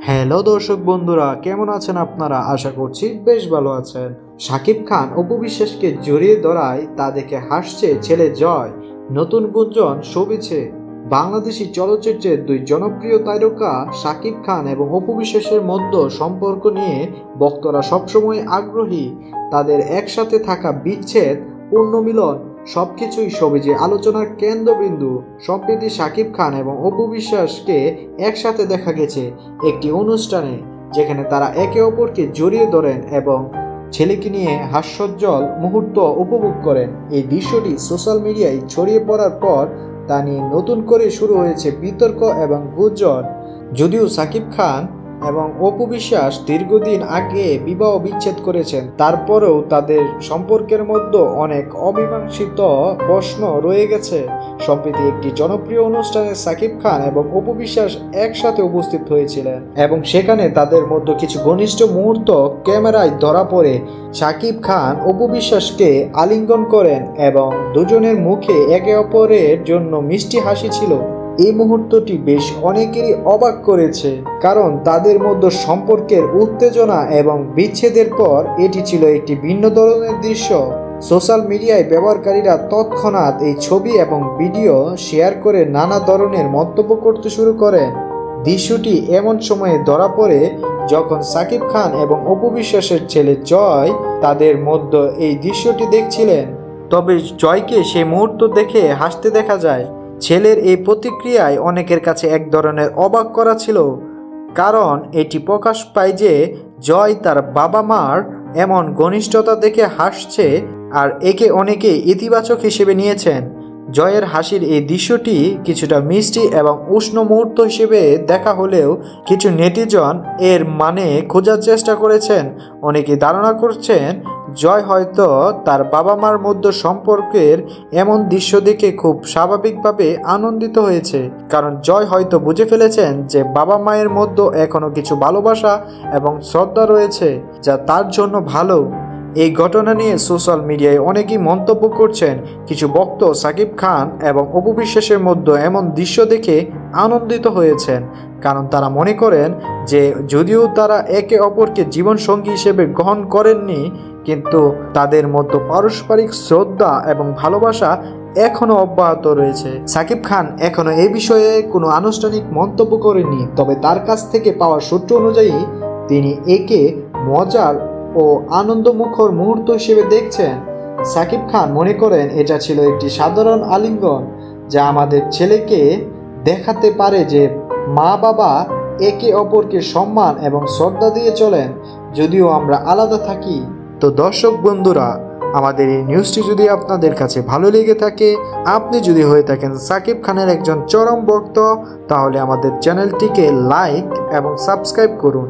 Hello দর্শক বন্ধুরা, কেমন আছেন আপনারা? আশা করছি বেশ ভালো আছেন। শাকিব খান অপু বিশ্বাসকে জড়িয়ে ধরায় তা দেখে হাসছে ছেলে জয়। নতুন গুঞ্জন শোভিছে। বাংলাদেশি চলচ্চিত্রের দুই জনপ্রিয় তারকা শাকিব খান এবং অপু বিশ্বাসের মধ্যে সম্পর্ক নিয়ে ভক্তরা সবসময় আগ্রহী। তাদের একসাথে থাকা, বিচ্ছেদ, পুনর্মিলন সবকিছুই সবুজে আলোচনার কেন্দ্রবিন্দু। সম্প্রতি শাকিব খান এবং অপু বিশ্বাসকে একসাথে দেখা গেছে একটি অনুষ্ঠানে, যেখানে তারা একে অপরকে জড়িয়ে ধরেন এবং ছেলেকে নিয়ে হাস্যোজ্জ্বল মুহূর্ত উপভোগ করেন। এই দৃশ্যটি সোশ্যাল মিডিয়ায় ছড়িয়ে পড়ার পর তা নিয়ে নতুন করে শুরু হয়েছে বিতর্ক এবং গুঞ্জন। যদিও শাকিব খান এবং অপু বিশ্বাস দীর্ঘদিন আগে বিবাহ বিচ্ছেদ করেছেন, তারপরেও তাদের সম্পর্কের মধ্যে অনেক অমীমাংসিত প্রশ্ন রয়ে গেছে। সম্প্রতি একটি জনপ্রিয় অনুষ্ঠানে শাকিব খান এবং অপু বিশ্বাস একসাথে উপস্থিত হয়েছিলেন এবং সেখানে তাদের মধ্যে কিছু ঘনিষ্ঠ মুহূর্ত ক্যামেরায় ধরা পড়ে। শাকিব খান অপু বিশ্বাসকে আলিঙ্গন করেন এবং দুজনের মুখে একে অপরের জন্য মিষ্টি হাসি ছিল। এই মুহূর্তটি বেশ অনেকেরই অবাক করেছে, কারণ তাদের মধ্যে সম্পর্কের উত্তেজনা এবং বিচ্ছেদের পর এটি ছিল একটি ভিন্ন ধরনের দৃশ্য। সোশ্যাল মিডিয়ায় ব্যবহারকারীরা তৎক্ষণাৎ এই ছবি এবং ভিডিও শেয়ার করে নানা ধরনের মন্তব্য করতে শুরু করেন। দৃশ্যটি এমন সময়ে ধরা পড়ে যখন শাকিব খান এবং অপু বিশ্বাসের ছেলে জয় তাদের মধ্যে এই দৃশ্যটি দেখছিলেন। তবে জয়কে সেই মুহূর্ত দেখে হাসতে দেখা যায়। ছেলের এই প্রতিক্রিয়ায় অনেকের কাছে এক ধরনের অবাক করা ছিল, কারণ এটি প্রকাশ পায় যে জয় তার বাবা মার এমন ঘনিষ্ঠতা দেখে হাসছে, আর একে অনেকে ইতিবাচক হিসেবে নিয়েছেন। জয়ের হাসির এই দৃশ্যটি কিছুটা মিষ্টি এবং উষ্ণ মুহূর্ত হিসেবে দেখা হলেও কিছু নেটিজন এর মানে খোঁজার চেষ্টা করেছেন। অনেকে ধারণা করছেন জয় হয়তো তার বাবা মার মধ্যে সম্পর্কের এমন দৃশ্য দেখে খুব স্বাভাবিকভাবে আনন্দিত হয়েছে, কারণ জয় হয়তো বুঝে ফেলেছেন যে বাবা মায়ের মধ্যে এখনো কিছু ভালোবাসা এবং শ্রদ্ধা রয়েছে, যা তার জন্য ভালো। এই ঘটনা নিয়ে সোশ্যাল মিডিয়ায় অনেকেই মন্তব্য করছেন। কিছু ভক্ত শাকিব খান এবং অপু বিশ্বাসের মধ্যে এমন দৃশ্য দেখে আনন্দিত হয়েছেন, কারণ তারা মনে করেন যে যদিও তারা একে অপরকে জীবনসঙ্গী হিসেবে গ্রহণ করেননি, কিন্তু তাদের মধ্যে পারস্পরিক শ্রদ্ধা এবং ভালোবাসা এখনো অব্যাহত রয়েছে। শাকিব খান এখনো এই বিষয়ে কোনো আনুষ্ঠানিক মন্তব্য করেননি, তবে তার কাছ থেকে পাওয়া সূত্র অনুযায়ী তিনি একে মজার ও আনন্দমুখর মুহূর্ত হিসেবে দেখছেন। শাকিব খান মনে করেন এটা ছিল একটি সাধারণ আলিঙ্গন, যা আমাদের ছেলেকে দেখাতে পারে যে মা বাবা একে অপরকে সম্মান এবং শ্রদ্ধা দিয়ে চলেন, যদিও আমরা আলাদা থাকি। তো দর্শক বন্ধুরা, আমাদের এই নিউজটি যদি আপনাদের কাছে ভালো লেগে থাকে, আপনি যদি হয়ে থাকেন শাকিব খানের একজন চরম ভক্ত, তাহলে আমাদের চ্যানেলটিকে লাইক এবং সাবস্ক্রাইব করুন।